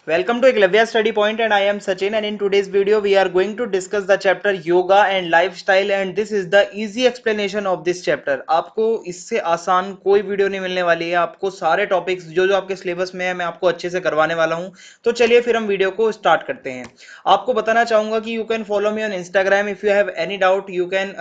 Welcome to Eklavya Study Point and I am Sachin, and in today's video we are going to discuss the chapter Yoga and Lifestyle, and this is the easy explanation of this chapter। आपको इससे आसान कोई video नहीं मिलने वाली है। आपको सारे टॉपिक्स जो जो आपके सिलेबस में है मैं आपको अच्छे से करवाने वाला हूं। तो चलिए फिर हम वीडियो को स्टार्ट करते हैं। आपको बताना चाहूंगा कि you can follow me on Instagram. If you have any doubt you can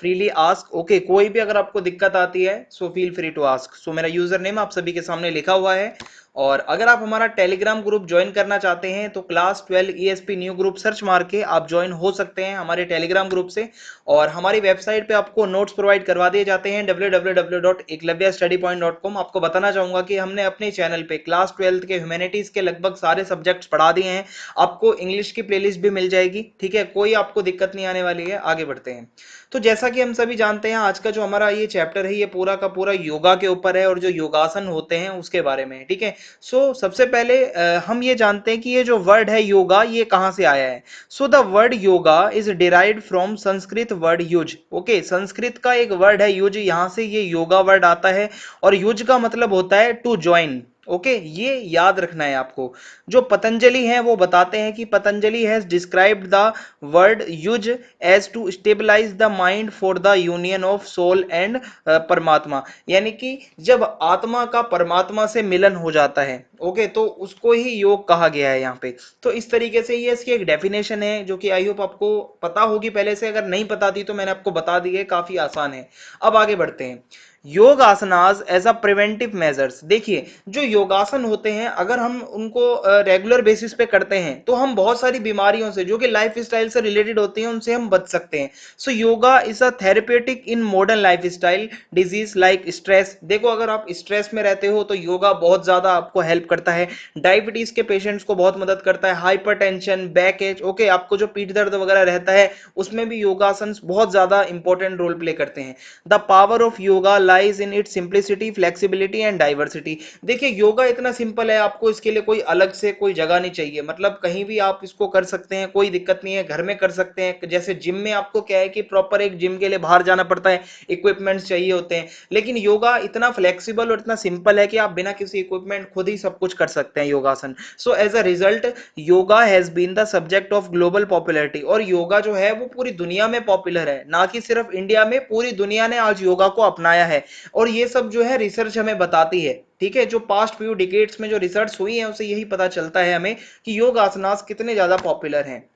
freely ask. Okay, कोई भी अगर आपको दिक्कत आती है so feel free to ask. So मेरा यूजर नेम आप सभी के सामने लिखा हुआ है। और अगर आप हमारा टेलीग्राम ग्रुप ज्वाइन करना चाहते हैं तो class 12 ESP new group search मार के आप ज्वाइन हो सकते हैं हमारे टेलीग्राम ग्रुप से। और हमारी वेबसाइट पे आपको नोट्स प्रोवाइड करवा दिए जाते हैं www.eklavyastudypoint.com। आपको बताना चाहूंगा कि हमने अपने चैनल पे क्लास 12 के ह्यूमैनिटीज के लगभग सारे सब्जेक्ट्स पढ़ा दिए हैं। आपको इंग्लिश की प्लेलिस्ट भी मिल जाएगी, ठीक है, कोई आपको दिक्कत नहीं आने वाली है। आगे बढ़ते हैं। तो जैसा कि हम सभी जानते हैं आज का जो हमारा ये चैप्टर है ये पूरा का पूरा योगा के ऊपर है और जो योगासन होते हैं उसके बारे में, ठीक है। सबसे पहले हम ये जानते हैं कि ये जो वर्ड है योगा ये कहां से आया है। The word yoga is derived from Sanskrit word use. Okay, Sanskrit का एक वर्ड है युज, यहां से ये योगा वर्ड आता है। और युज का मतलब होता है टू ज्वाइन। ओके, ये याद रखना है आपको। जो पतंजलि है वो बताते हैं कि Patanjali has described the word yuj as to stabilise the mind for the union of soul and paramatma. यानी कि जब आत्मा का परमात्मा से मिलन हो जाता है, ओके, तो उसको ही योग कहा गया है यहाँ पे। तो इस तरीके से ये इसकी एक डेफिनेशन है जो कि आई होप आपको पता होगी पहले से। अगर नहीं पता थी तो मैंने आपको बता दी है, काफी आसान है। अब आगे बढ़ते हैं। Yog asanas as a preventive measures. देखिए, जो योगासन होते हैं अगर हम उनको रेगुलर बेसिस पे करते हैं तो हम बहुत सारी बीमारियों से जो कि लाइफ स्टाइल से रिलेटेड होती हैं उनसे हम बच सकते हैं। Yoga is a therapeutic in modern life style disease like stress. देखो, अगर आप स्ट्रेस में रहते हो तो योगा बहुत ज्यादा आपको हेल्प करता है। डायबिटीज के पेशेंट्स को बहुत मदद करता है। हाइपरटेंशन, बैक एच, ओके, आपको जो पीठ दर्द वगैरह रहता है उसमें भी योगासन बहुत ज्यादा इंपॉर्टेंट रोल प्ले करते हैं। The power of yoga lies in its simplicity, flexibility and diversity. देखिए, योगा इतना सिंपल है, आपको इसके लिए कोई अलग से कोई जगह नहीं चाहिए। मतलब कहीं भी आप इसको कर सकते हैं, कोई दिक्कत नहीं है। घर में कर सकते हैं। जैसे जिम में आपको क्या है कि प्रॉपर एक जिम के लिए बाहर जाना पड़ता है, इक्विपमेंट्स चाहिए होते हैं। लेकिन योगा इतना फ्लेक्सिबल और इतना सिंपल है कि आप बिना किसी इक्विपमेंट खुद ही सब कुछ कर सकते हैं योगासन। As a result yoga has been the subject of global popularity. और योगा जो है वो पूरी दुनिया में पॉपुलर है, ना कि सिर्फ इंडिया में, पूरी दुनिया ने आज योगा को अपनाया है। और ये सब जो है रिसर्च हमें बताती है, ठीक है। जो पास्ट फ्यू डिकेड्स में जो रिसर्च हुई है उससे यही पता चलता है हमें कि योग आसनास कितने ज्यादा पॉपुलर हैं।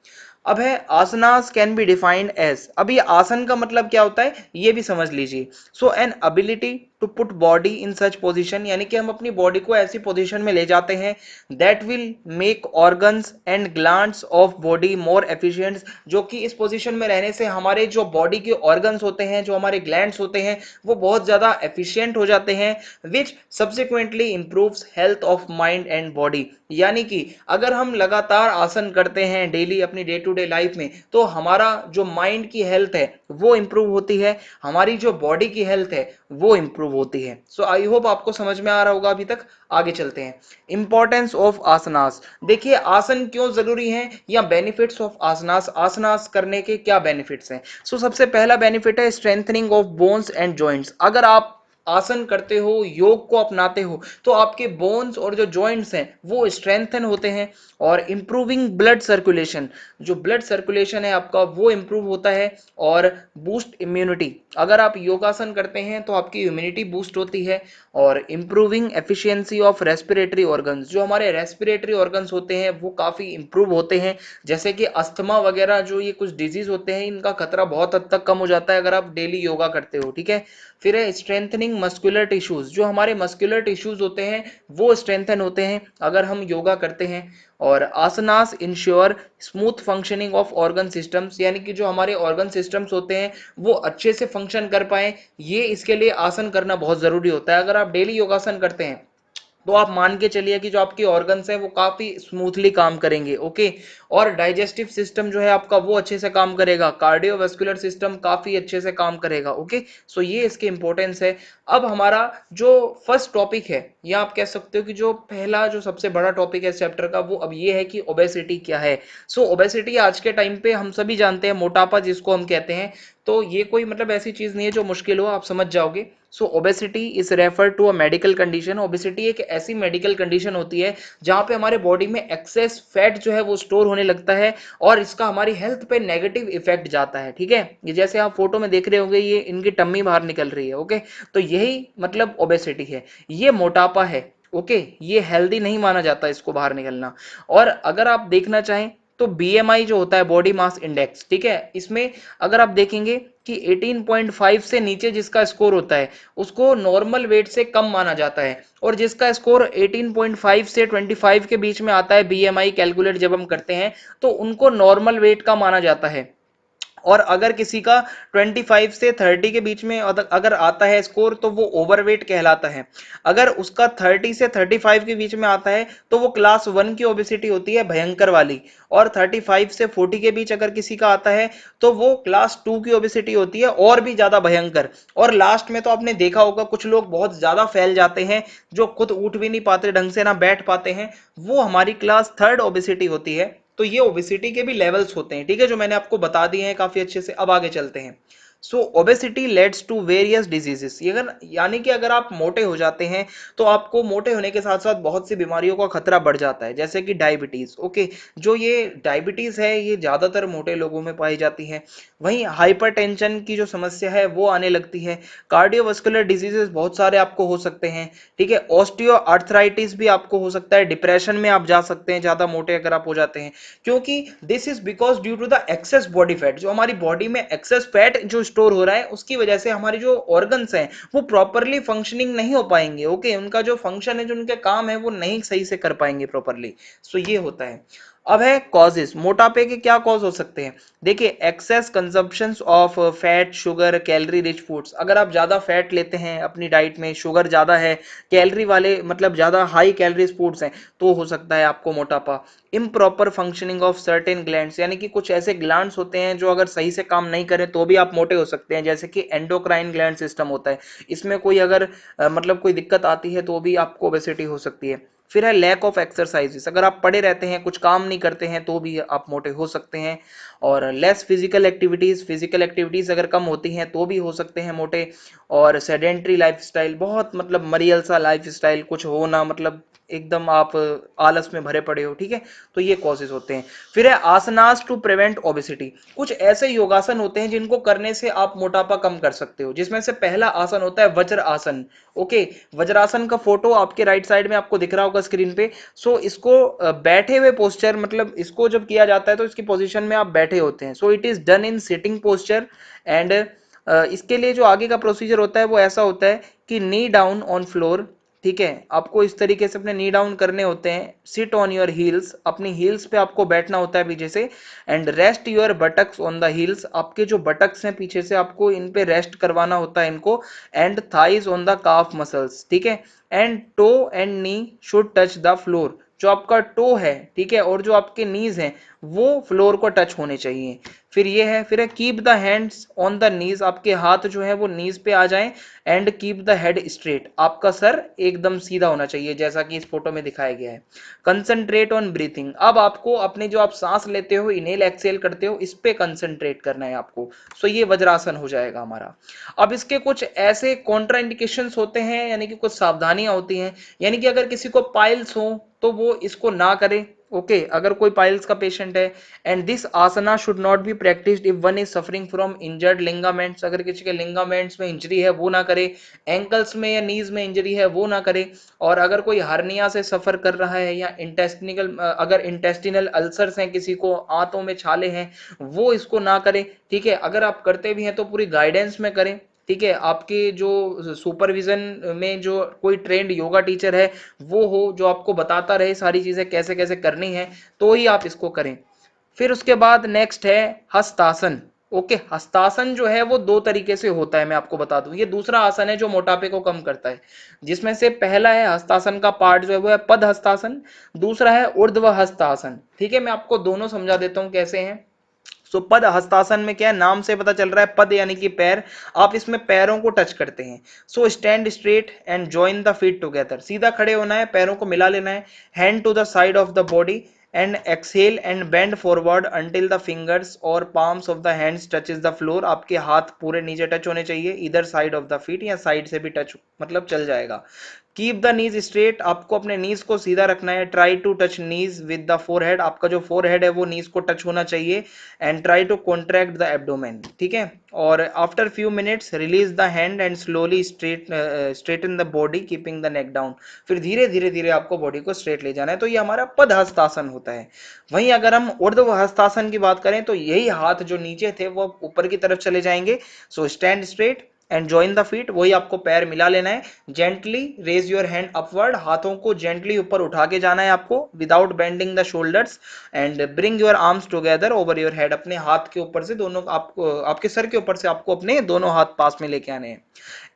अब है आसनास कैन बी डिफाइंड एज। अब ये आसन का मतलब क्या होता है ये भी समझ लीजिए। An ability to put body in such position, यानी कि हम अपनी बॉडी को ऐसी पोजीशन में ले जाते हैं that will make organs and glands of body more efficient. जो कि इस पोजीशन में रहने से हमारे जो बॉडी के ऑर्गन्स होते हैं, जो हमारे ग्लैंड्स होते हैं, वो बहुत ज्यादा एफिशिएंट हो जाते हैं। Which subsequently improves health of mind and body. यानी कि अगर हम लगातार आसन करते हैं डेली अपनी डे टू डे लाइफ में तो हमारा जो माइंड की हेल्थ है वो इंप्रूव होती है, हमारी जो बॉडी की हेल्थ है वो इंप्रूव होती है। आई होप आपको समझ में आ रहा होगा अभी तक। आगे चलते हैं। इंपॉर्टेंस ऑफ आसनास। देखिए, आसन क्यों जरूरी है या बेनिफिट्स ऑफ आसनास, आसनास करने के क्या बेनिफिट्स हैं। सबसे पहला बेनिफिट है strengthening of bones and joints. अगर आप आसन करते हो, योग को अपनाते हो, तो आपके बोन्स और जो जॉइंट्स हैं वो स्ट्रेंथन होते हैं। और इंप्रूविंग ब्लड सर्कुलेशन, जो ब्लड सर्कुलेशन है आपका वो इंप्रूव होता है। और बूस्ट इम्यूनिटी, अगर आप योगासन करते हैं तो आपकी इम्यूनिटी बूस्ट होती है। और improving efficiency of respiratory organs, जो हमारे रेस्पिरेटरी ऑर्गन्स होते हैं वो काफी इंप्रूव होते हैं। जैसे कि अस्थमा वगैरह जो ये कुछ डिजीज होते हैं इनका खतरा बहुत हद तक कम हो जाता है अगर आप डेली योगा करते हो, ठीक है। फिर है स्ट्रेंथनिंग मस्कुलर टिश्यूज, जो हमारे मस्कुलर टिश्यूज होते हैं वो स्ट्रेंथन होते हैं अगर हम योगा करते हैं। और asanas ensure smooth functioning of organ systems, यानी कि जो हमारे ऑर्गन सिस्टम्स होते हैं वो अच्छे से फंक्शन कर पाए, ये इसके लिए आसन करना बहुत जरूरी होता है। अगर आप डेली योगासन करते हैं तो आप मान के चलिए कि जो आपकी ऑर्गन्स हैं वो काफी स्मूथली काम करेंगे, ओके। और डाइजेस्टिव सिस्टम जो है आपका वो अच्छे से काम करेगा, कार्डियोवास्कुलर सिस्टम काफी अच्छे से काम करेगा, ओके। ये इसकी इंपॉर्टेंस है। अब हमारा जो फर्स्ट टॉपिक है या आप कह सकते हो कि जो पहला जो सबसे बड़ा टॉपिक है इस चैप्टर का वो अब ये है कि ओबेसिटी क्या है। ओबेसिटी आज के टाइम पे हम सभी जानते हैं, मोटापा जिसको हम कहते हैं, तो ये कोई मतलब ऐसी चीज नहीं है जो मुश्किल हो, आप समझ जाओगे। So obesity is refer to a medical condition. Obesity एक ऐसी मेडिकल कंडीशन होती है जहां पे हमारे बॉडी में एक्सेस फैट जो है वो स्टोर होने लगता है और इसका हमारी हेल्थ पे नेगेटिव इफेक्ट जाता है, ठीक है। ये जैसे आप फोटो में देख रहे होंगे, ये इनकी टम्मी बाहर निकल रही है, ओके। तो यही मतलब ओबेसिटी है, ये मोटापा है, ओके। ये हेल्दी नहीं माना जाता इसको बाहर निकलना। और अगर आप देखना चाहें तो बीएमआई जो होता है, बॉडी मास इंडेक्स, ठीक है, इसमें अगर आप देखेंगे कि 18.5 से नीचे जिसका स्कोर होता है उसको नॉर्मल वेट से कम माना जाता है, और जिसका स्कोर 18.5 से 25 के बीच में आता है बीएमआई कैलकुलेट जब हम करते हैं तो उनको नॉर्मल वेट का माना जाता है। और अगर किसी का 25 से 30 के बीच में अगर आता है स्कोर तो वो ओवरवेट कहलाता है। अगर उसका 30 से 35 के बीच में आता है तो वो क्लास 1 की ओबेसिटी होती है, भयंकर वाली। और 35 से 40 के बीच अगर किसी का आता है तो वो क्लास 2 की ओबेसिटी होती है, और भी ज्यादा भयंकर। और लास्ट में तो आपने देखा होगा कुछ लोग बहुत ज्यादा फैल जाते हैं, जो खुद उठ भी नहीं पाते ढंग से, ना बैठ पाते हैं, वो हमारी क्लास 3 ओबेसिटी होती है। तो ये ओबेसिटी के भी लेवल्स होते हैं, ठीक है, जो मैंने आपको बता दिए हैं काफी अच्छे से। अब आगे चलते हैं। So obesity leads to various diseases. यानी कि अगर आप मोटे हो जाते हैं तो आपको मोटे होने के साथ साथ बहुत सी बीमारियों का खतरा बढ़ जाता है, जैसे कि डायबिटीज, ओके। जो ये डायबिटीज है ये ज्यादातर मोटे लोगों में पाई जाती है। वहीं हाइपरटेंशन की जो समस्या है वो आने लगती है। कार्डियोवास्कुलर डिजीजेस बहुत सारे आपको हो सकते हैं, ठीक है। ऑस्टियो आर्थराइटिस भी आपको हो सकता है, डिप्रेशन में आप जा सकते हैं ज्यादा मोटे अगर आप हो जाते हैं, क्योंकि this is because due to the excess body fat. जो हमारी बॉडी में एक्सेस फैट जो स्टोर हो रहा है उसकी वजह से हमारी जो ऑर्गन्स हैं वो प्रॉपरली फंक्शनिंग नहीं हो पाएंगे, ओके। उनका जो फंक्शन है, जो उनके काम है, वो नहीं सही से कर पाएंगे प्रॉपरली। सो ये होता है। अब है कॉजेस। मोटापे के क्या कॉज हो सकते हैं? देखिए, excess consumption of fat, sugar, calorie rich foods. अगर आप ज्यादा फैट लेते हैं अपनी डाइट में, शुगर ज्यादा है, कैलोरी वाले मतलब ज्यादा हाई कैलोरीज फूड्स हैं, तो हो सकता है आपको मोटापा। Improper functioning of certain glands, यानी कि कुछ ऐसे ग्लैंड्स होते हैं जो अगर सही से काम नहीं करें तो भी आप मोटे हो सकते हैं, जैसे कि एंडोक्राइन ग्लैंड सिस्टम होता है, इसमें कोई अगर मतलब कोई दिक्कत आती है तो भी आपको ओबेसिटी हो सकती है। फिर है लैक ऑफ एक्सरसाइजेस। अगर आप पड़े रहते हैं, कुछ काम नहीं करते हैं, तो भी आप मोटे हो सकते हैं। और less physical activities, physical activities अगर कम होती हैं तो भी हो सकते हैं मोटे। और सेडेंट्री लाइफस्टाइल, बहुत मतलब मरियल सा लाइफस्टाइल कुछ हो ना, मतलब एकदम आप आलस में भरे पड़े हो, ठीक है, तो ये कॉजेज होते हैं। फिर है आसनास टू प्रिवेंट ओबेसिटी। कुछ ऐसे योगासन होते हैं जिनको करने से आप मोटापा कम कर सकते हो, जिसमें से पहला आसन होता है वज्र आसन, ओके। वज्रासन का फोटो आपके राइट साइड में आपको दिख रहा होगा स्क्रीन पे। सो इसको बैठे हुए पोस्चर, मतलब इसको जब किया जाता है तो इसकी पोजीशन में आप बैठे होते हैं। So it is done in sitting posture. And इसके लिए जो आगे का प्रोसीजर होता है वो ऐसा होता है कि नी डाउन ऑन फ्लोर, ठीक है, आपको इस तरीके से अपने नी डाउन करने होते हैं। सिट ऑन योर हील्स, अपनी हील्स पे आपको बैठना होता है पीछे से। And rest your buttocks on the heels, आपके जो बटक्स हैं पीछे से आपको इन पे रेस्ट करवाना होता है इनको। And thighs on the calf muscles, ठीक है। And toe and knee should touch the floor, जो आपका टो है, ठीक है, और जो आपके नीज हैं वो फ्लोर को टच होने चाहिए। फिर ये है, फिर है keep the hands on the knees, आपके हाथ जो है वो नीज पे आ जाएं। And keep the head straight, आपका सर एकदम सीधा होना चाहिए जैसा कि इस फोटो में दिखाया गया है। कंसंट्रेट ऑन ब्रीथिंग, अब आपको अपने जो आप सांस लेते हो, इनहेल एक्सहेल करते हो, इस पे कंसंट्रेट करना है आपको। सो ये वज्रासन हो जाएगा हमारा। अब इसके कुछ ऐसे कॉन्ट्रा इंडिकेशंस होते हैं, यानी कि कुछ सावधानियां होती हैं। यानी कि अगर किसी को पाइल्स हो तो वो इसको ना करे, ओके, अगर कोई पाइल्स का पेशेंट है। And this asana should not be practised if one is suffering from injured ligaments, अगर किसी के लिंगामेंट्स में इंजरी है वो ना करे। एंकल्स में या नीज में इंजरी है वो ना करे। और अगर कोई हार्निया से सफर कर रहा है या इंटेस्टिनल, अगर इंटेस्टिनल अल्सर्स हैं, किसी को आंतों में छाले हैं, वो इसको ना करे, ठीक है। अगर आप करते भी हैं तो पूरी गाइडेंस में करें, ठीक है। आपके जो सुपरविजन में जो कोई ट्रेंड योगा टीचर है वो हो, जो आपको बताता रहे सारी चीजें कैसे कैसे करनी है, तो ही आप इसको करें। फिर उसके बाद नेक्स्ट है हस्तासन, ओके। हस्तासन जो है वो दो तरीके से होता है, मैं आपको बता दूं। ये दूसरा आसन है जो मोटापे को कम करता है, जिसमें से पहला है हस्तासन का पार्ट जो है वो है पद हस्तासन, दूसरा है ऊर्ध्व हस्तासन, ठीक है। मैं आपको दोनों समझा देता हूं कैसे हैं। सो पद हस्तासन में क्या है, नाम से पता चल रहा है, पद यानी कि पैर, आप इसमें पैरों को टच करते हैं। So stand straight and join the feet together, सीधा खड़े होना है, पैरों को मिला लेना है। Hand to the side of the body and exhale and bend forward until the fingers or palms of the hands touches the floor. आपके हाथ पूरे नीचे टच होने चाहिए, इधर साइड ऑफ द फीट या साइड से भी टच मतलब चल जाएगा। कीप द नीज स्ट्रेट, आपको अपने नीज को सीधा रखना है। Try to touch knees with the forehead, आपका जो फोरहेड है वो नीज को टच होना चाहिए। And try to contract the abdomen, ठीक है। और after few minutes release the hand and slowly straighten the body keeping the neck down. फिर धीरे धीरे धीरे आपको बॉडी को स्ट्रेट ले जाना है। तो ये हमारा पदहस्तासन होता है। वहीं अगर हम ऊर्ध्वहस्तासन की बात करें तो यही हाथ जो नीचे थे वो ऊपर की तरफ चले जाएंगे। So stand straight and join the feet, वही आपको पैर मिला लेना है। Gently raise your hand upward, हाथों को जेंटली ऊपर उठा के जाना है आपको without bending the shoulders. And bring your arms together over your head, अपने हाथ के ऊपर से दोनों आपको आपके सर के ऊपर से आपको अपने दोनों हाथ पास में लेके आने हैं।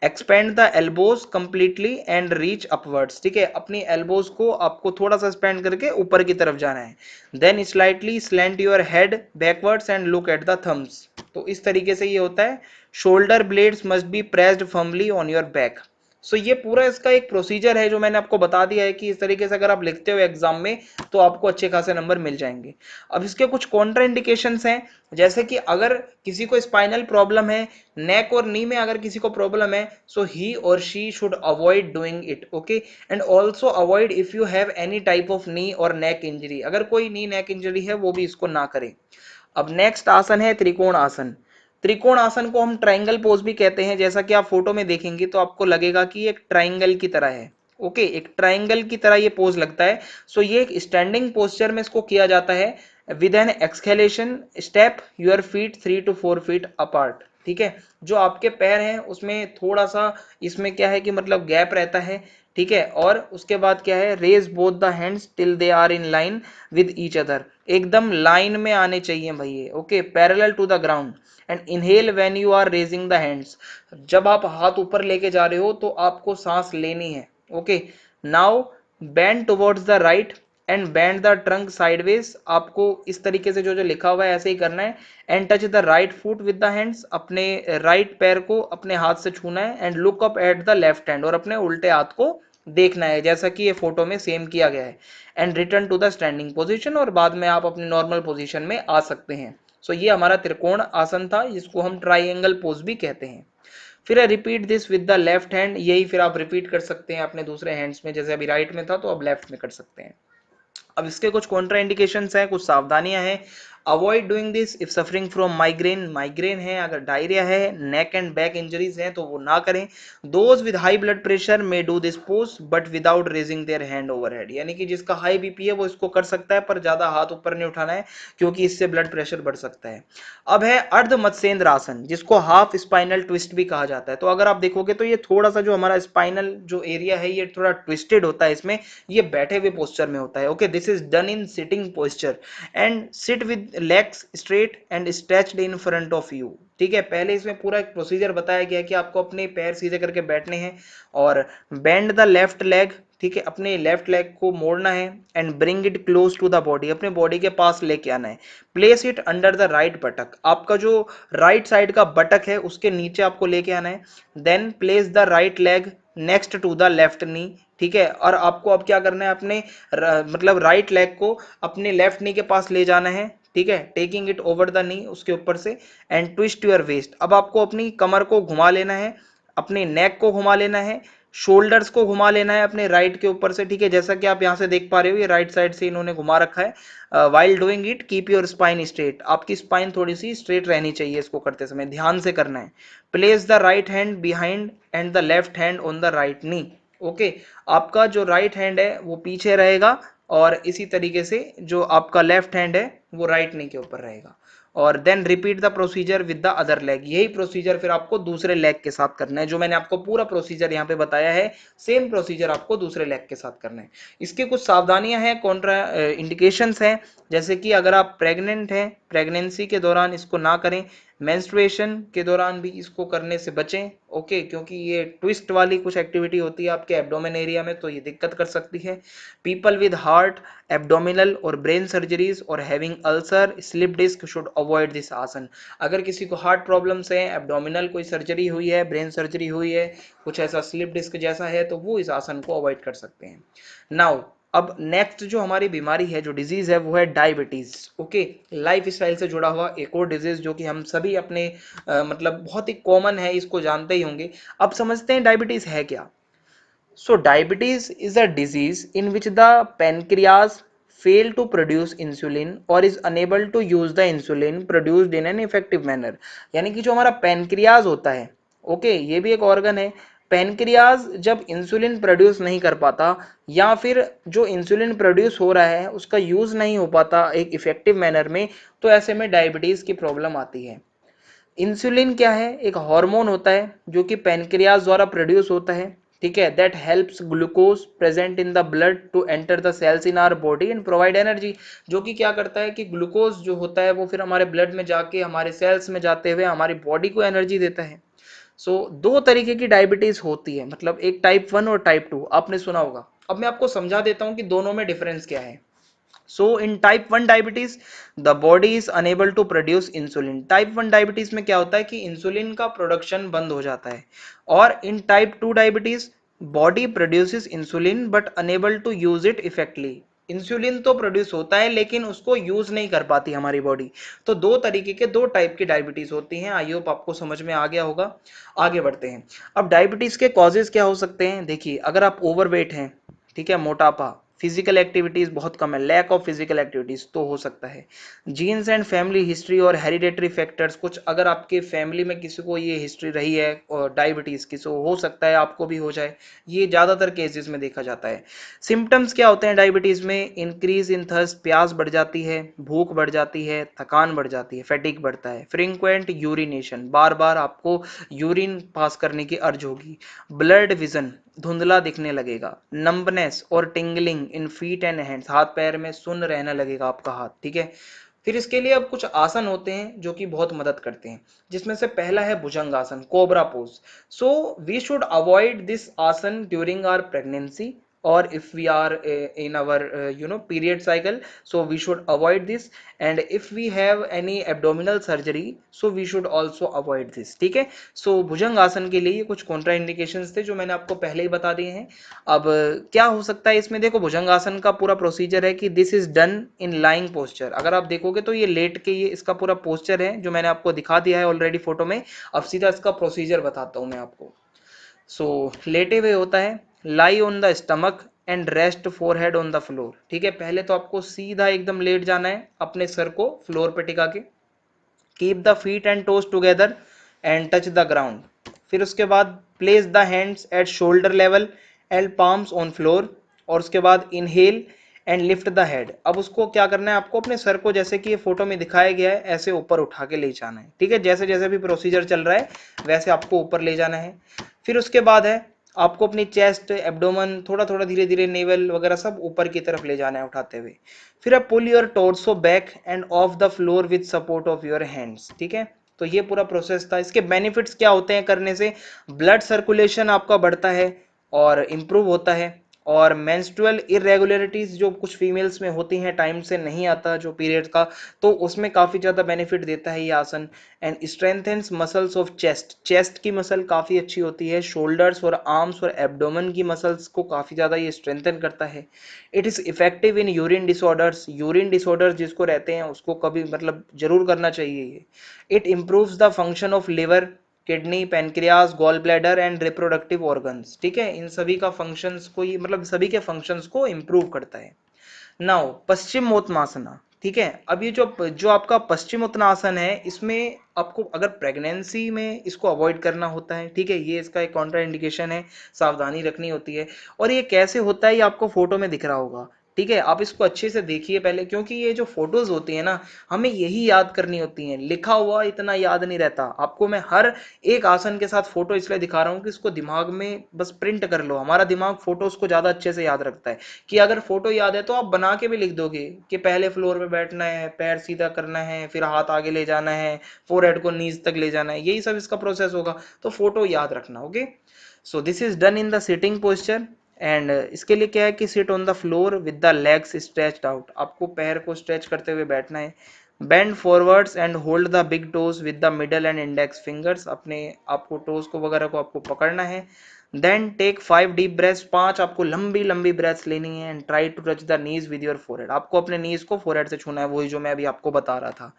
Expand the elbows completely and reach upwards, ठीक है। अपनी एल्बोज को आपको थोड़ा सा स्पेंड करके ऊपर की तरफ जाना है। Then slightly slant your head backwards and look at the thumbs. तो इस तरीके से ये होता है। Shoulder blades must be pressed firmly on your back. So ये पूरा इसका एक प्रोसीजर है जो मैंने आपको बता दिया है कि इस तरीके से अगर आप लिखते हो एग्जाम में तो आपको अच्छे खासे नंबर मिल जाएंगे। अब इसके कुछ कॉन्ट्रा इंडिकेशंस हैं, जैसे कि अगर किसी को स्पाइनल प्रॉब्लम है, नेक और नी में अगर किसी को प्रॉब्लम है, सो ही और she should avoid doing it, okay. And also avoid if you have any type of नी और नेक इंजरी, अगर कोई नी नेक इंजरी है वो भी इसको ना करें। अब नेक्स्ट आसन है त्रिकोण आसन। त्रिकोण आसन को हम ट्राइंगल पोज भी कहते हैं। जैसा कि आप फोटो में देखेंगे तो आपको लगेगा कि एक ट्राइंगल की तरह है, ओके। एक ट्राइंगल की तरह ये पोज लगता है। सो ये एक स्टैंडिंग पोस्चर में इसको किया जाता है with an exhalation step your feet 3 to 4 feet apart, ठीक है। जो आपके पैर हैं उसमें थोड़ा सा इसमें क्या है कि मतलब गैप रहता है, ठीक है। और उसके बाद क्या है, raise both the hands till they are in line with each other, एकदम लाइन में आने चाहिए भैया, okay, parallel to the ground. And inhale when you are raising the hands, जब आप हाथ ऊपर लेके जा रहे हो तो आपको सांस लेनी है, okay. Now bend towards the right and bend the trunk sideways, आपको इस तरीके से जो जो लिखा हुआ है ऐसे ही करना है। And touch the right foot with the hands, अपने राइट पैर को अपने हाथ से छूना है। And look up at the left hand, और अपने उल्टे हाथ को देखना है जैसा कि ये फोटो में सेम किया गया है। And return to the standing position, और बाद में आप अपने नॉर्मल पोजीशन में आ सकते हैं। सो ये हमारा त्रिकोण आसन था जिसको हम ट्राइंगल पोज भी कहते हैं। फिर repeat this with the left hand, यही फिर आप रिपीट कर सकते हैं अपने दूसरे हैंड्स में, जैसे अभी राइट में था तो अब लेफ्ट में कर सकते हैं। अब इसके कुछ कॉन्ट्रा इंडिकेशंस हैं, कुछ सावधानियां हैं। Avoid doing this if suffering from migraine, migraine है, अगर डायरिया है, नेक एंड बैक इंजरीज हैं तो वो ना करें। Those with high blood pressure may do this pose but without raising their hand overhead, यानी कि जिसका हाई बीपी है वो इसको कर सकता है पर ज्यादा हाथ ऊपर नहीं उठाना है क्योंकि इससे ब्लड प्रेशर बढ़ सकता है। अब है अर्ध मत्स्येंद्र आसन, जिसको हाफ स्पाइनल ट्विस्ट भी कहा जाता है। तो अगर आप देखोगे तो ये थोड़ा सा जो हमारा स्पाइनल जो एरिया है ये थोड़ा ट्विस्टेड होता है इसमें, ये बैठे हुए पोस्चर में होता है, okay. This is done in sitting posture and sit with legs straight and stretched in front of you, ठीक है। पहले इसमें पूरा एक प्रोसीजर बताया गया है कि आपको अपने पैर सीधे करके बैठने हैं और बेंड द लेफ्ट लेग, ठीक है, अपने लेफ्ट लेग को मोड़ना है। And bring it close to the body, अपने बॉडी के पास लेके आना है। Place it under the right buttock, आपका जो राइट साइड का बटक है उसके नीचे आपको लेके आना है। Then place the right leg next to the left knee, ठीक है। और आपको अब क्या करना है, अपने मतलब राइट लेग को अपने लेफ्ट नी के पास ले जाना है, ठीक है, taking it over the knee, उसके ऊपर से। एंड ट्विस्ट योर वेस्ट, अब आपको अपनी कमर को घुमा लेना है, अपने नेक को घुमा लेना है, शोल्डर्स को घुमा लेना है अपने राइट के ऊपर से, ठीक है। जैसा कि आप यहाँ से देख पा रहे हो ये राइट साइड से इन्होंने घुमा रखा है। While doing it keep your spine straight, आपकी स्पाइन थोड़ी सी स्ट्रेट रहनी चाहिए इसको करते समय, ध्यान से करना है। Place the right hand behind and the left hand on the right knee, okay. आपका जो राइट हैंड है वो पीछे रहेगा और इसी तरीके से जो आपका लेफ्ट हैंड है वो राइट नी के ऊपर रहेगा। और then repeat the procedure with the other leg, यही प्रोसीजर फिर आपको दूसरे लेग के साथ करना है। जो मैंने आपको पूरा प्रोसीजर यहाँ पे बताया है सेम प्रोसीजर आपको दूसरे लेग के साथ करना है। इसके कुछ सावधानियां हैं, कॉन्ट्रा इंडिकेशंस हैं, जैसे कि अगर आप प्रेग्नेंट हैं प्रेगनेंसी के दौरान इसको ना करें, मेंस्ट्रुएशन के दौरान भी इसको करने से बचें, ओके, क्योंकि ये ट्विस्ट वाली कुछ एक्टिविटी होती है आपके एब्डोमेन एरिया में तो ये दिक्कत कर सकती है। पीपल विद हार्ट एब्डोमिनल और ब्रेन सर्जरीज और having ulcer slip disc should avoid this asana, अगर किसी को हार्ट प्रॉब्लम्स हैं, एब्डोमिनल कोई सर्जरी हुई है, ब्रेन सर्जरी हुई है, कुछ ऐसा स्लिप डिस्क जैसा है तो वो इस आसन को अवॉइड कर सकते हैं। नाउ अब नेक्स्ट जो हमारी बीमारी है, जो डिजीज है, वो है डायबिटीज। ओके, लाइफ स्टाइल से जुड़ा हुआ एक और डिजीज जो कि हम सभी अपने मतलब बहुत ही कॉमन है, इसको जानते ही होंगे। अब समझते हैं डायबिटीज है क्या। So diabetes is a disease in which the pancreas fail to produce insulin or is unable to use the insulin produced in an effective manner। यानी कि जो हमारा पेनक्रियाज होता है, ओके, ये भी एक ऑर्गन है। पेनक्रियाज जब इंसुलिन प्रोड्यूस नहीं कर पाता, या फिर जो इंसुलिन प्रोड्यूस हो रहा है उसका यूज नहीं हो पाता एक इफेक्टिव मैनर में, तो ऐसे में डायबिटीज की प्रॉब्लम आती है। इंसुलिन क्या है, एक हार्मोन होता है जो कि पेनक्रियाज द्वारा प्रोड्यूस होता है, ठीक है, that helps glucose present in the blood to enter the cells in our body and provide energy. जो कि क्या करता है कि ग्लूकोज जो होता है वो फिर हमारे ब्लड में जाके हमारे सेल्स में जाते हुए हमारी बॉडी को एनर्जी देता है। सो दो तरीके की डायबिटीज होती है, मतलब एक टाइप 1 और टाइप 2, आपने सुना होगा। अब मैं आपको समझा देता हूँ कि दोनों में डिफरेंस क्या है। So in type 1 diabetes the body is unable to produce insulin। Type 1 diabetes में क्या होता है कि इंसुलिन का प्रोडक्शन बंद हो जाता है। और in type 2 diabetes body produces insulin but unable to use it effectively. Insulin तो प्रोड्यूस होता है लेकिन उसको यूज नहीं कर पाती हमारी बॉडी। तो दो तरीके के, दो टाइप की डायबिटीज होती हैं। आई होप आपको समझ में आ गया होगा। आगे बढ़ते हैं। अब डायबिटीज के कॉजेज क्या हो सकते हैं। देखिए, अगर आप ओवरवेट हैं, ठीक है, मोटापा, फिजिकल एक्टिविटीज बहुत कम है, लैक ऑफ फिजिकल एक्टिविटीज, तो हो सकता है। जीन्स एंड फैमिली हिस्ट्री और हेरिडेटरी फैक्टर्स, कुछ अगर आपके फैमिली में किसी को ये हिस्ट्री रही है और डायबिटीज की, तो हो सकता है आपको भी हो जाए। ये ज्यादातर केसेस में देखा जाता है। सिम्टम्स क्या होते हैं डायबिटीज में। इंक्रीज इन थर्स्ट, प्यास बढ़ जाती है, भूख बढ़ जाती है, थकान बढ़ जाती है, फैटिक बढ़ता है, फ्रीक्वेंट यूरिनेशन, बार बार आपको यूरिन पास करने की अर्ज होगी, ब्लड विजन, धुंधला दिखने लगेगा, नंबनेस और tingling in feet and hands, हाथ पैर में सुन्न रहने लगेगा आपका हाथ, ठीक है। फिर इसके लिए अब कुछ आसन होते हैं जो कि बहुत मदद करते हैं, जिसमें से पहला है Bhujang asana, cobra pose. So we should avoid this asana during our pregnancy or if we are in our period cycle, so we should avoid this, and if we have any abdominal surgery so we should also avoid this, ठीक है। सो भुजंग आसन के लिए कुछ Contra indications थे जो मैंने आपको पहले ही बता दिए हैं। अब क्या हो सकता है इसमें, देखो भुजंग आसन का पूरा प्रोसीजर है कि this is done in lying posture. अगर आप देखोगे तो ये लेट के, ये इसका पूरा पोस्चर है जो मैंने आपको दिखा दिया है ऑलरेडी फोटो में। अब सीधा इसका प्रोसीजर बताता हूँ मैं आपको। सो लेटे हुए होता है, lie on the stomach and rest forehead on the floor, ठीक है। पहले तो आपको सीधा एकदम लेट जाना है, अपने सर को फ्लोर पे टिका के। Keep the feet and toes together and touch the ground. फिर उसके बाद place the hands eight shoulder level and palms on floor. और उसके बाद inhale and lift the head. अब उसको क्या करना है, आपको अपने सर को, जैसे कि ये फोटो में दिखाया गया है, ऐसे ऊपर उठा के ले जाना है, ठीक है। जैसे जैसे भी प्रोसीजर चल रहा है वैसे आपको ऊपर ले जाना है। फिर उसके बाद है आपको अपनी चेस्ट, एब्डोमन, थोड़ा थोड़ा धीरे धीरे नेवल वगैरह सब ऊपर की तरफ ले जाना है उठाते हुए। फिर आप pull your torso back and off the floor with support of your hands, ठीक है। तो ये पूरा प्रोसेस था। इसके बेनिफिट्स क्या होते हैं करने से, ब्लड सर्कुलेशन आपका बढ़ता है और इम्प्रूव होता है। और मेंस्ट्रुअल इरेगुलरिटीज जो कुछ फीमेल्स में होती हैं, टाइम से नहीं आता जो पीरियड का, तो उसमें काफ़ी ज़्यादा बेनिफिट देता है ये asana. And strengthens muscles of chest, chest की मसल काफ़ी अच्छी होती है, शोल्डर्स और आर्म्स और एब्डोमेन की मसल्स को काफ़ी ज़्यादा ये स्ट्रेंथन करता है। It is effective in urine disorders, urine disorders जिसको रहते हैं उसको कभी मतलब जरूर करना चाहिए ये। It improves the function of liver, kidney, pancreas, gall bladder and reproductive organs, ठीक है। इन सभी का फंक्शंस को ये मतलब सभी के फंक्शंस को इम्प्रूव करता है। नाउ पश्चिमोत्तानासना, ठीक है। अब ये जो जो आपका पश्चिमोत्तानासन है, इसमें आपको अगर प्रेगनेंसी में इसको अवॉइड करना होता है, ठीक है। ये इसका एक कॉन्ट्रा इंडिकेशन है, सावधानी रखनी होती है। और ये कैसे होता है ये आपको फोटो में दिख रहा होगा, ठीक है। आप इसको अच्छे से देखिए पहले, क्योंकि ये जो फोटोज होती है ना, हमें यही याद करनी होती हैं, लिखा हुआ इतना याद नहीं रहता। आपको मैं हर एक आसन के साथ फोटो इसलिए दिखा रहा हूँ कि इसको दिमाग में बस प्रिंट कर लो। हमारा दिमाग फोटोज को ज्यादा अच्छे से याद रखता है, कि अगर फोटो याद है तो आप बना के भी लिख दोगे कि पहले फ्लोर पे बैठना है, पैर सीधा करना है, फिर हाथ आगे ले जाना है, फोरहेड को नीज तक ले जाना है, यही सब इसका प्रोसेस होगा। तो फोटो याद रखना, okay. So this is done in the sitting posture. And इसके लिए क्या है कि sit on the floor with the legs stretched out, आपको पैर को स्ट्रेच करते हुए बैठना है। Bend forwards and hold the big toes with the middle and index fingers, अपने आपको टोज को वगैरह को आपको पकड़ना है। देन टेक 5 डीप ब्रेथ्स, 5 आपको लंबी लंबी ब्रेथ्स लेनी है, and try to touch the knees with your forehead, आपको अपने नीज को फोरहेड से छूना है, वही जो मैं अभी आपको बता रहा था,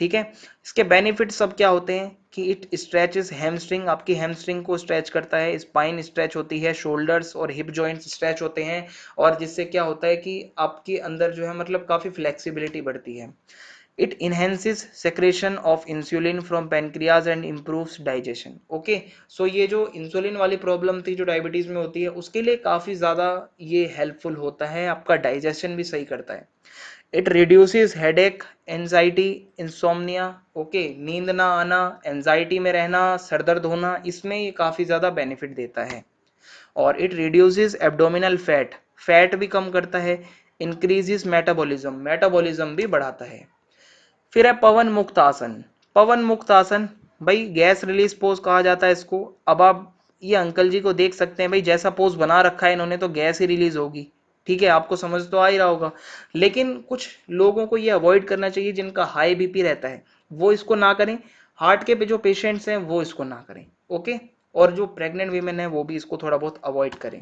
ठीक है। इसके बेनिफिट सब क्या होते हैं कि इट स्ट्रेचेस हैमस्ट्रिंग, आपकी हैमस्ट्रिंग को स्ट्रेच करता है, स्पाइन स्ट्रेच होती है, शोल्डर्स और हिप जॉइंट्स स्ट्रेच होते हैं, और जिससे क्या होता है कि आपके अंदर जो है मतलब काफी फ्लेक्सिबिलिटी बढ़ती है। it enhances secretion of insulin from pancreas and improves digestion। Okay, so ये जो इंसुलिन वाली प्रॉब्लम थी जो डायबिटीज में होती है उसके लिए काफी ज्यादा ये हेल्पफुल होता है, आपका डाइजेशन भी सही करता है। It reduces headache, anxiety, insomnia, okay, नींद ना आना, एंजाइटी में रहना, सरदर्द होना, इसमें ये काफी ज्यादा बेनिफिट देता है। और it reduces abdominal fat, fat भी कम करता है, इंक्रीजेस मेटाबॉलिज्म, मेटाबॉलिज्म भी बढ़ाता है। फिर है पवन मुक्त आसन। पवन मुक्त आसन, भाई गैस रिलीज पोज कहा जाता है इसको। अब आप ये अंकल जी को देख सकते हैं, भाई जैसा पोज बना रखा है इन्होंने तो गैस ही रिलीज होगी, ठीक है, आपको समझ तो आ ही रहा होगा। लेकिन कुछ लोगों को ये अवॉइड करना चाहिए, जिनका हाई बीपी रहता है वो इसको ना करें, हार्ट के जो पेशेंट्स हैं वो इसको ना करें, ओके। और जो प्रेग्नेंट वीमेन है वो भी इसको थोड़ा बहुत अवॉइड करें।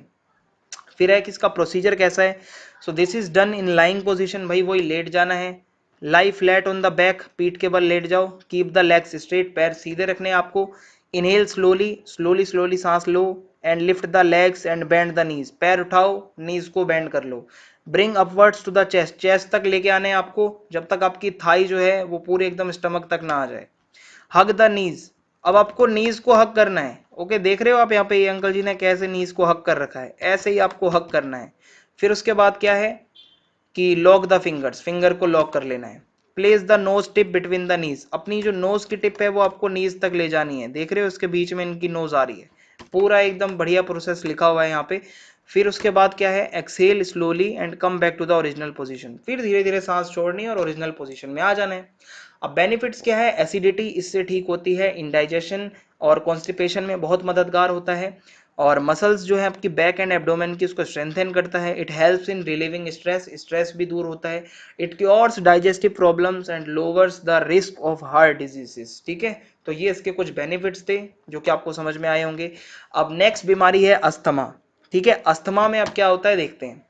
फिर है कि इसका प्रोसीजर कैसा है। So this is done in lying position, भाई वही लेट जाना है। Lie flat on the back, पीठ के बल लेट जाओ। कीप द लेग्स स्ट्रेट, पैर सीधे रखने हैं आपको। इनहेल स्लोली स्लोली स्लोली सांस लो, and lift the legs and bend the knees, पैर उठाओ, नीज को बेंड कर लो। Bring upwards to the chest, chest तक लेके आने हैं आपको, जब तक आपकी थाई जो है वो पूरे एकदम स्टमक तक ना आ जाए। हग द नीज, अब आपको नीज को हक करना है, ओके, देख रहे हो आप यहाँ पे ये अंकल जी ने कैसे नीज को हक कर रखा है, ऐसे ही आपको हक करना है। फिर उसके बाद क्या है कि लॉक द फिंगर्स, फिंगर को लॉक कर लेना है। Place the nose tip between the knees, अपनी जो नोज की टिप है वो आपको नीज तक ले जानी है, देख रहे हो इसके बीच में इनकी नोज आ रही है। पूरा एकदम बढ़िया प्रोसेस लिखा हुआ है यहाँ पे। फिर उसके बाद क्या है, exhale slowly and come back to the original position, फिर धीरे धीरे सांस छोड़नी है और ओरिजिनल पोजीशन में आ जाना है। अब बेनिफिट्स क्या है, एसिडिटी इससे ठीक होती है, इंडाइजेशन और कॉन्स्टिपेशन में बहुत मददगार होता है, और मसल्स जो है आपकी बैक एंड एब्डोमेन की उसको स्ट्रेंथन करता है। It helps in relieving stress, stress भी दूर होता है। It cures digestive problems and lowers the risk of heart diseases, ठीक है। तो ये इसके कुछ बेनिफिट्स थे जो कि आपको समझ में आए होंगे। अब नेक्स्ट बीमारी है अस्थमा, ठीक है। अस्थमा में अब क्या होता है देखते हैं।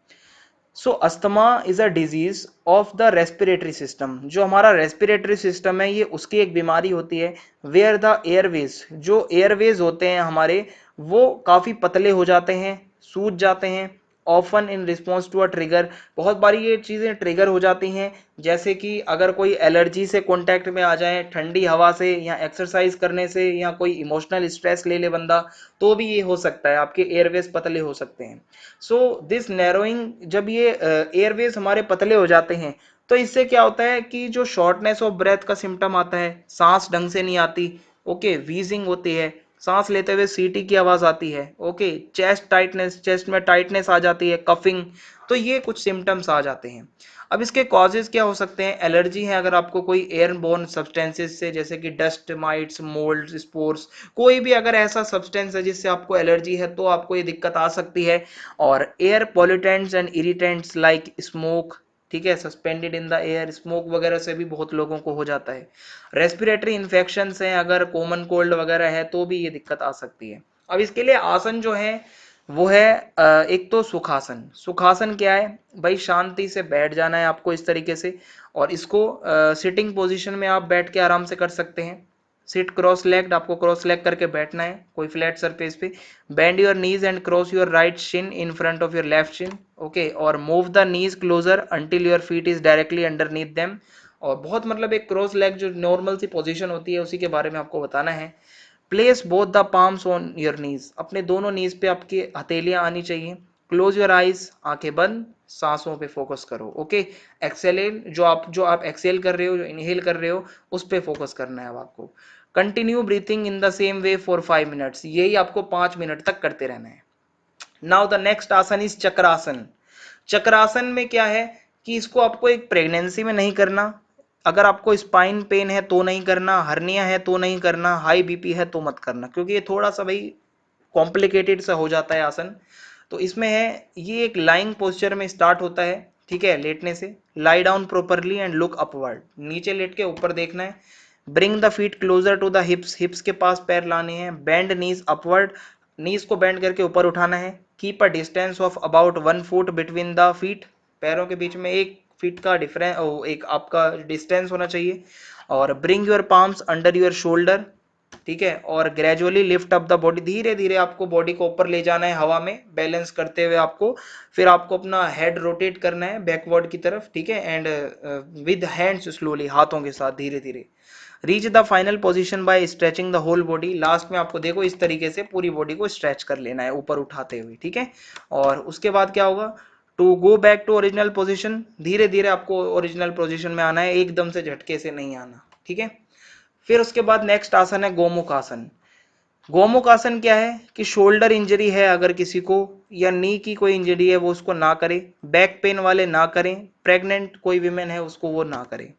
So asthma is a disease of the respiratory system, जो हमारा रेस्पिरेटरी सिस्टम है ये उसकी एक बीमारी होती है। वेयर द एयरवेज, जो एयरवेज होते हैं हमारे वो काफी पतले हो जाते हैं, सूज जाते हैं। Often in response to a trigger, बहुत बारी ये चीजें ट्रिगर हो जाती हैं, जैसे कि अगर कोई एलर्जी से कांटेक्ट में आ जाए, ठंडी हवा से या एक्सरसाइज करने से, या कोई इमोशनल स्ट्रेस ले ले बंदा, तो भी ये हो सकता है, आपके एयरवेज पतले हो सकते हैं। सो दिस नैरोइंग, जब ये एयरवेज हमारे पतले हो जाते हैं तो इससे क्या होता है कि जो शॉर्टनेस ऑफ ब्रेथ का सिम्टम आता है, सांस ढंग से नहीं आती, ओके, वीजिंग होती है, सांस लेते हुए सीटी की आवाज आती है, ओके, चेस्ट टाइटनेस, चेस्ट में टाइटनेस आ जाती है, कफिंग, तो ये कुछ सिम्टम्स आ जाते हैं। अब इसके कॉजेज क्या हो सकते हैं, एलर्जी है अगर आपको कोई एयरबोर्न सब्सटेंसेस से, जैसे कि डस्ट माइट्स, मोल्ड, स्पोर्स, कोई भी अगर ऐसा सब्सटेंस है जिससे आपको एलर्जी है तो आपको ये दिक्कत आ सकती है। और air pollutants and irritants like smoke, ठीक है, suspended in the air, smoke वगैरह से भी बहुत लोगों को हो जाता है। रेस्पिरेटरी इन्फेक्शंस हैं, अगर कॉमन कोल्ड वगैरह है तो भी ये दिक्कत आ सकती है। अब इसके लिए आसन जो है वो है एक तो सुखासन। सुखासन क्या है भाई, शांति से बैठ जाना है आपको इस तरीके से, और इसको सिटिंग पोजीशन में आप बैठ के आराम से कर सकते हैं। सिट क्रॉस लेग्ड, आपको क्रॉस लेग करके बैठना है कोई फ्लैट सरफेस पे। Bend your knees and cross your right shin in front of your left shin, okay, और move the knees closer until your feet is directly underneath them. और बहुत मतलब एक क्रॉस लेग जो नॉर्मल सी position होती है उसी के बारे में आपको बताना है। Place both the palms on your नीज, अपने दोनों नीज पे आपकी हथेलियां आनी चाहिए। क्लोज योर आइज, आंखें बंद, सांसों पे फोकस करो, ओके। एक्सेलेल, जो आप एक्सेल कर रहे हो, जो इनहेल कर रहे हो, उस पे फोकस करना है अब आपको। Continue breathing in the same way for 5 minutes, यही आपको 5 मिनट तक करते रहना है। नाउ द नेक्स्ट आसन इज चक्रासन। चक्रासन में क्या है कि इसको आपको एक प्रेगनेंसी में नहीं करना, अगर आपको स्पाइन पेन है तो नहीं करना, हर्निया है तो नहीं करना, हाई बीपी है तो मत करना, क्योंकि ये थोड़ा सा भाई कॉम्प्लिकेटेड सा हो जाता है आसन। तो इसमें है, ये एक लाइंग पोस्चर में स्टार्ट होता है, ठीक है, लेटने से। Lie down properly and look upward, नीचे लेट के ऊपर देखना है। Bring the feet closer to the hips, hips के पास पैर लाने हैं। बेंड नीज अपवर्ड, नीज को बेंड करके ऊपर उठाना है। Keep a distance of about 1 foot between the feet, पैरों के बीच में 1 फीट का डिफरेंस, एक आपका डिस्टेंस होना चाहिए। और bring your palms under your shoulder, ठीक है। और gradually lift up the body, धीरे धीरे आपको बॉडी को ऊपर ले जाना है हवा में बैलेंस करते हुए आपको। फिर आपको अपना हेड रोटेट करना है बैकवर्ड की तरफ, ठीक है। एंड विद हैंड्स स्लोली, हाथों के साथ धीरे धीरे। Reach the final position by stretching the whole body, last में आपको देखो इस तरीके से पूरी बॉडी को स्ट्रेच कर लेना है ऊपर उठाते हुए, ठीक है। और उसके बाद क्या होगा, to go back to original position, धीरे धीरे आपको ओरिजिनल पोजीशन में आना है, एकदम से झटके से नहीं आना, ठीक है। फिर उसके बाद नेक्स्ट आसन है गोमुख आसन। गोमुख आसन क्या है कि शोल्डर इंजरी है अगर किसी को, या नी की कोई इंजरी है वो उसको ना करे, बैक पेन वाले ना करें, प्रेग्नेंट कोई विमेन है उसको वो ना करे।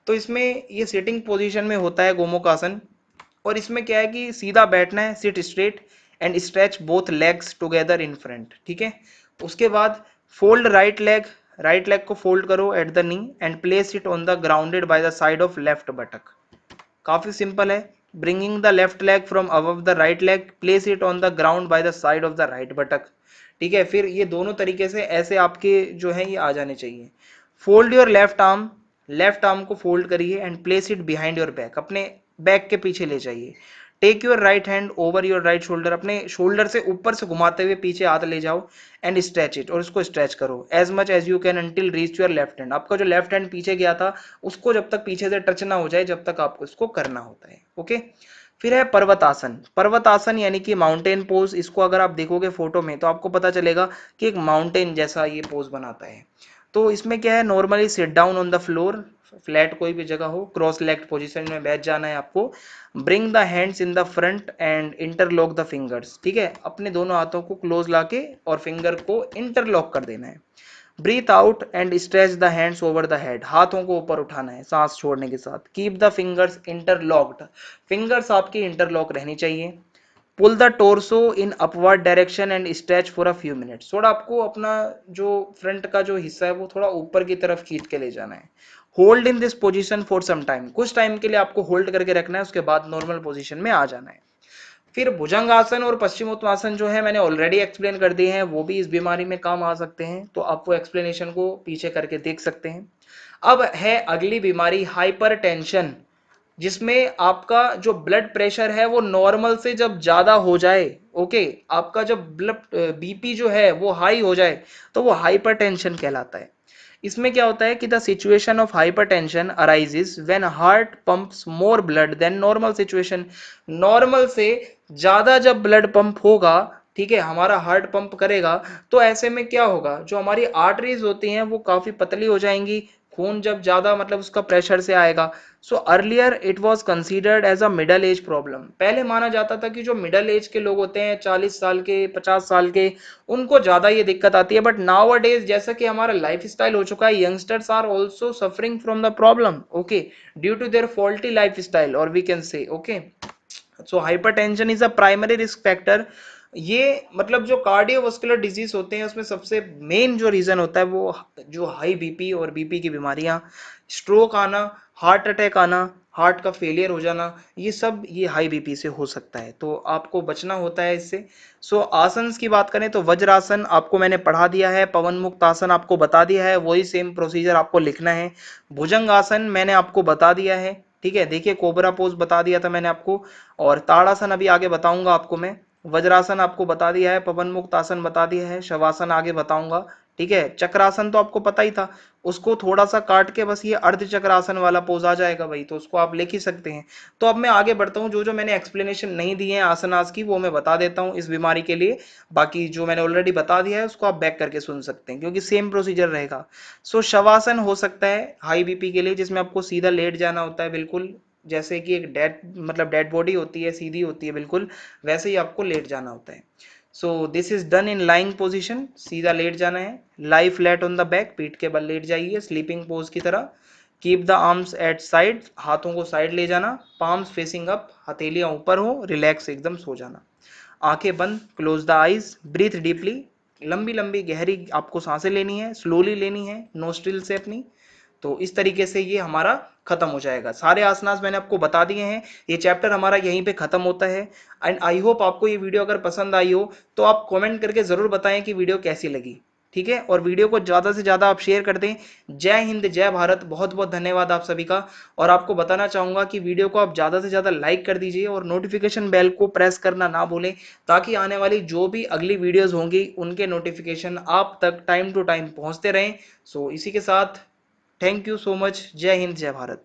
तो इसमें ये सिटिंग पोजीशन में होता है गोमुख आसन। और इसमें क्या है कि सीधा बैठना है, sit straight and stretch both legs together in front, ठीक है। उसके बाद fold right leg, right leg को फोल्ड करो at the knee and place it on the grounded by the side of left buttock. काफी सिंपल है। Bringing the left leg from above the right leg, place it on the ground by the side of the right buttock, ठीक है। फिर ये दोनों तरीके से ऐसे आपके जो है ये आ जाने चाहिए। Fold your left arm, left arm को फोल्ड करिए and place it behind your back, अपने बैक के पीछे ले जाइए। Take your right hand over your right shoulder, अपने शोल्डर से ऊपर से घुमाते हुए पीछे हाथ ले जाओ एंड स्ट्रेच इट, और उसको स्ट्रेच करो as much as you can until reach your left hand. आपका जो लेफ्ट हैंड पीछे गया था उसको जब तक पीछे से टच ना हो जाए जब तक आपको इसको करना होता है, ओके। फिर है पर्वतासन। पर्वतासन यानी कि माउंटेन पोज, इसको अगर आप देखोगे फोटो में तो आपको पता चलेगा कि एक माउंटेन जैसा ये पोज बनाता है। तो इसमें क्या है, normally sit down on the floor, flat कोई भी जगह हो, क्रॉस लेग्ड पोजीशन में बैठ जाना है आपको। Bring the hands in the front end interlock the fingers, ठीक है। अपने दोनों हाथों को क्लोज लाके और फिंगर को इंटरलॉक कर देना है। Breathe out and stretch the hands over the head, हाथों को ऊपर उठाना है सांस छोड़ने के साथ। Keep the fingers interlocked, fingers आपकी इंटरलॉक रहनी चाहिए। Pull the torso in upward direction and stretch for a few minutes, थोड़ा आपको अपना जो फ्रंट का जो हिस्सा है वो थोड़ा ऊपर की तरफ खींच के ले जाना है। Hold in this position for some time, कुछ टाइम के लिए आपको होल्ड करके रखना है, उसके बाद नॉर्मल पोजीशन में आ जाना है। फिर भुजंगासन और पश्चिमोत्तासन जो है मैंने ऑलरेडी एक्सप्लेन कर दिए हैं, वो भी इस बीमारी में काम आ सकते हैं, तो आप वो एक्सप्लेनेशन को पीछे करके देख सकते हैं। अब है अगली बीमारी हाइपरटेंशन, जिसमें आपका जो ब्लड प्रेशर है वो नॉर्मल से जब ज्यादा हो जाए, ओके, आपका जब ब्लड बीपी जो है वो हाई हो जाए तो वो हाइपरटेंशन कहलाता है। इसमें क्या होता है कि the situation of hypertension arises when heart pumps more blood than normal situation, normal से ज्यादा जब ब्लड पंप होगा, ठीक है, हमारा हार्ट पंप करेगा, तो ऐसे में क्या होगा, जो हमारी आर्टरीज होती हैं वो काफी पतली हो जाएंगी, खून जब ज्यादा मतलब उसका प्रेशर से आएगा। So earlier it was considered as a middle age problem, पहले माना जाता था कि जो मिडल एज के लोग होते हैं 40 साल के 50 साल के, उनको ज्यादा ये दिक्कत आती है। बट नाउ अ डेज जैसा कि हमारा लाइफ स्टाइल हो चुका है, youngsters are also suffering from the problem, okay, due to their faulty life style, और we can say okay. So hypertension is a primary risk factor. ये मतलब जो कार्डियोवास्कुलर डिजीज होते हैं उसमें सबसे मेन जो रीजन होता है वो जो हाई बीपी और बीपी की बीमारियां, स्ट्रोक आना, हार्ट अटैक आना, हार्ट का फेलियर हो जाना, ये सब ये हाई बीपी से हो सकता है, तो आपको बचना होता है इससे। सो आसन की बात करें तो वज्रासन आपको मैंने पढ़ा दिया है, पवन मुक्त आसन आपको बता दिया है, वही सेम प्रोसीजर आपको लिखना है। भुजंग आसन मैंने आपको बता दिया है, ठीक है, देखिए कोबरा पोज बता दिया था मैंने आपको, और ताड़ासन अभी आगे बताऊंगा आपको मैं। वज्रासन आपको बता दिया है, पवन मुक्त आसन बता दिया है, शवासन आगे बताऊंगा, ठीक है। चक्रासन तो आपको पता ही था, उसको थोड़ा सा काट के बस ये अर्ध चक्रासन वाला पोज आ जाएगा भाई, तो उसको आप लिख ही सकते हैं। तो अब मैं आगे बढ़ता हूँ, जो जो मैंने एक्सप्लेनेशन नहीं दी है आसनास की वो मैं बता देता हूँ इस बीमारी के लिए, बाकी जो मैंने ऑलरेडी बता दिया है उसको आप बैक करके सुन सकते हैं क्योंकि सेम प्रोसीजर रहेगा। सो शवासन हो सकता है हाई बीपी के लिए, जिसमें आपको सीधा लेट जाना होता है, बिल्कुल जैसे कि एक डेड मतलब डेड बॉडी होती है, सीधी होती है बिल्कुल, वैसे ही आपको लेट जाना होता है। So this is done in lying position, सीधा लेट जाना है, lie flat on the back, पीठ के बल लेट जाइए स्लीपिंग पोज की तरह। Keep the arms at side, हाथों को साइड ले जाना, पाम्स फेसिंग अप, हथेलियां ऊपर हो, रिलैक्स एकदम सो जाना। आंखें बंद, close the eyes, breathe deeply, लंबी लंबी गहरी आपको सांसें लेनी है, स्लोली लेनी है नोस्ट्रिल से अपनी। तो इस तरीके से ये हमारा खत्म हो जाएगा। सारे आसनास मैंने आपको बता दिए हैं, ये चैप्टर हमारा यहीं पे खत्म होता है। एंड आई होप आपको ये वीडियो अगर पसंद आई हो तो आप कमेंट करके जरूर बताएं कि वीडियो कैसी लगी, ठीक है, और वीडियो को ज्यादा से ज्यादा आप शेयर कर दें। जय हिंद, जय भारत, बहुत बहुत धन्यवाद आप सभी का। और आपको बताना चाहूंगा कि वीडियो को आप ज्यादा से ज्यादा लाइक कर दीजिए और नोटिफिकेशन बेल को प्रेस करना ना भूलें, ताकि आने वाली जो भी अगली वीडियोस होंगी उनके नोटिफिकेशन आप तक टाइम टू टाइम पहुंचते रहें। सो इसी के साथ थैंक यू सो मच। जय हिंद, जय भारत।